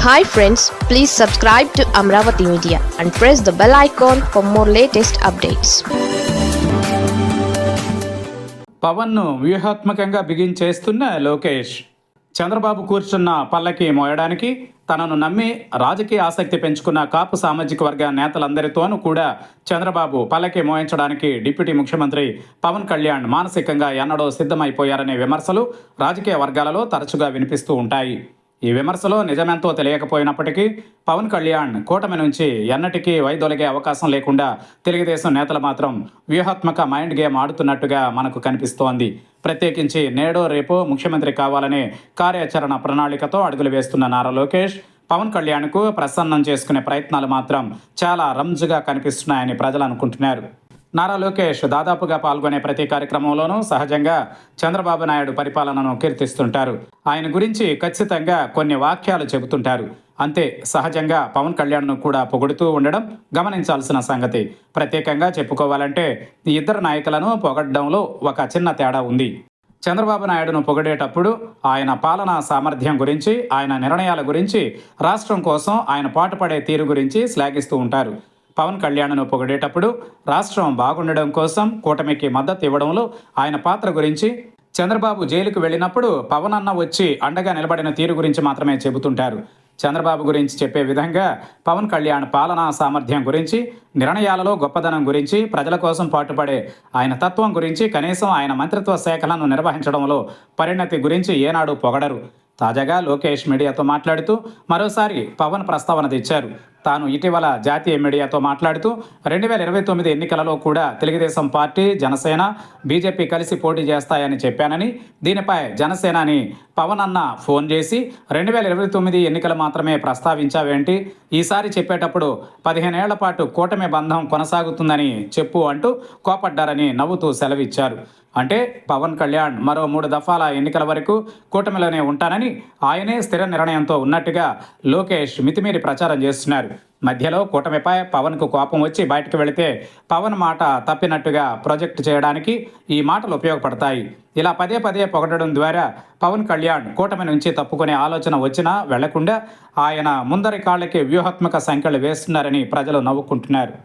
Hi friends, please subscribe to Amravati Media and press the bell icon for more latest updates. పవన్ను వ్యూహాత్మకంగా బిగించేస్తున్న లోకేష్. చంద్రబాబు కూర్చున్న పల్లకి మోయడానికి తనను నమ్మి రాజకీయ ఆసక్తి పెంచుకున్న కాపు సామాజిక వర్గ నేతలందరితోనూ కూడా చంద్రబాబు పల్లకి మోయించడానికి డిప్యూటీ ముఖ్యమంత్రి పవన్ కళ్యాణ్ మానసికంగా ఎన్నడో సిద్ధమైపోయారనే విమర్శలు రాజకీయ వర్గాలలో తరచుగా వినిపిస్తూ ఉంటాయి. ఈ విమర్శలో నిజమెంతో తెలియకపోయినప్పటికీ పవన్ కళ్యాణ్ కూటమి నుంచి ఎన్నటికీ వైదొలిగే అవకాశం లేకుండా తెలుగుదేశం నేతలు మాత్రం వ్యూహాత్మక మైండ్ గేమ్ ఆడుతున్నట్టుగా మనకు కనిపిస్తోంది. ప్రత్యేకించి నేడో రేపో ముఖ్యమంత్రి కావాలనే కార్యాచరణ ప్రణాళికతో అడుగులు వేస్తున్న నారా లోకేష్ పవన్ కళ్యాణ్కు ప్రసన్నం చేసుకునే ప్రయత్నాలు మాత్రం చాలా రంజుగా కనిపిస్తున్నాయని ప్రజలు అనుకుంటున్నారు. నారా లోకేష్ దాదాపుగా పాల్గొనే ప్రతి కార్యక్రమంలోనూ సహజంగా చంద్రబాబు నాయుడు పరిపాలనను కీర్తిస్తుంటారు. ఆయన గురించి ఖచ్చితంగా కొన్ని వాక్యాలు చెబుతుంటారు. అంతే సహజంగా పవన్ కళ్యాణ్ను కూడా పొగుడుతూ ఉండడం గమనించాల్సిన సంగతి. ప్రత్యేకంగా చెప్పుకోవాలంటే ఈ ఇద్దరు నాయకులను పొగడ్డంలో ఒక చిన్న తేడా ఉంది. చంద్రబాబు నాయుడును పొగిడేటప్పుడు ఆయన పాలనా సామర్థ్యం గురించి, ఆయన నిర్ణయాల గురించి, రాష్ట్రం కోసం ఆయన పాటుపడే తీరు గురించి శ్లాఘిస్తూ ఉంటారు. పవన్ కళ్యాణ్ను పొగిడేటప్పుడు రాష్ట్రం బాగుండడం కోసం కూటమికి మద్దతు ఇవ్వడంలో ఆయన పాత్ర గురించి, చంద్రబాబు జైలుకు వెళ్ళినప్పుడు పవన్ అన్న వచ్చి అండగా నిలబడిన తీరు గురించి మాత్రమే చెబుతుంటారు. చంద్రబాబు గురించి చెప్పే విధంగా పవన్ కళ్యాణ్ పాలనా సామర్థ్యం గురించి, నిర్ణయాలలో గొప్పదనం గురించి, ప్రజల కోసం పాటుపడే ఆయన తత్వం గురించి, కనీసం ఆయన మంత్రిత్వ శాఖలను నిర్వహించడంలో పరిణతి గురించి ఏనాడు పొగడరు. తాజాగా లోకేష్ మీడియాతో మాట్లాడుతూ మరోసారి పవన్ ప్రస్తావన తెచ్చారు. తాను ఇటీవల జాతీయ మీడియాతో మాట్లాడుతూ 2029 ఎన్నికలలో కూడా తెలుగుదేశం పార్టీ, జనసేన, బీజేపీ కలిసి పోటీ చేస్తాయని చెప్పానని, దీనిపై జనసేనాని పవన్ అన్న ఫోన్ చేసి 2029 ఎన్నికలు మాత్రమే ప్రస్తావించావేంటి, ఈసారి చెప్పేటప్పుడు 15 ఏళ్ల పాటు కూటమి బంధం కొనసాగుతుందని చెప్పు అంటూ కోపడ్డారని నవ్వుతూ సెలవిచ్చారు. అంటే పవన్ కళ్యాణ్ మరో 3 దఫాల ఎన్నికల వరకు కూటమిలోనే ఉంటానని ఆయనే స్థిర నిర్ణయంతో ఉన్నట్టుగా లోకేష్ మితిమీరి ప్రచారం చేస్తున్నారు. మధ్యలో కూటమిపై పవన్కు కోపం వచ్చి బయటకు వెళితే పవన్ మాట తప్పినట్టుగా ప్రొజెక్ట్ చేయడానికి ఈ మాటలు ఉపయోగపడతాయి. ఇలా పదే పదే పొగడడం ద్వారా పవన్ కళ్యాణ్ కూటమి నుంచి తప్పుకునే ఆలోచన వచ్చినా వెళ్లకుండా ఆయన ముందరి కాళ్ళకి వ్యూహాత్మక సంఖ్యలు వేస్తున్నారని ప్రజలు నవ్వుకుంటున్నారు.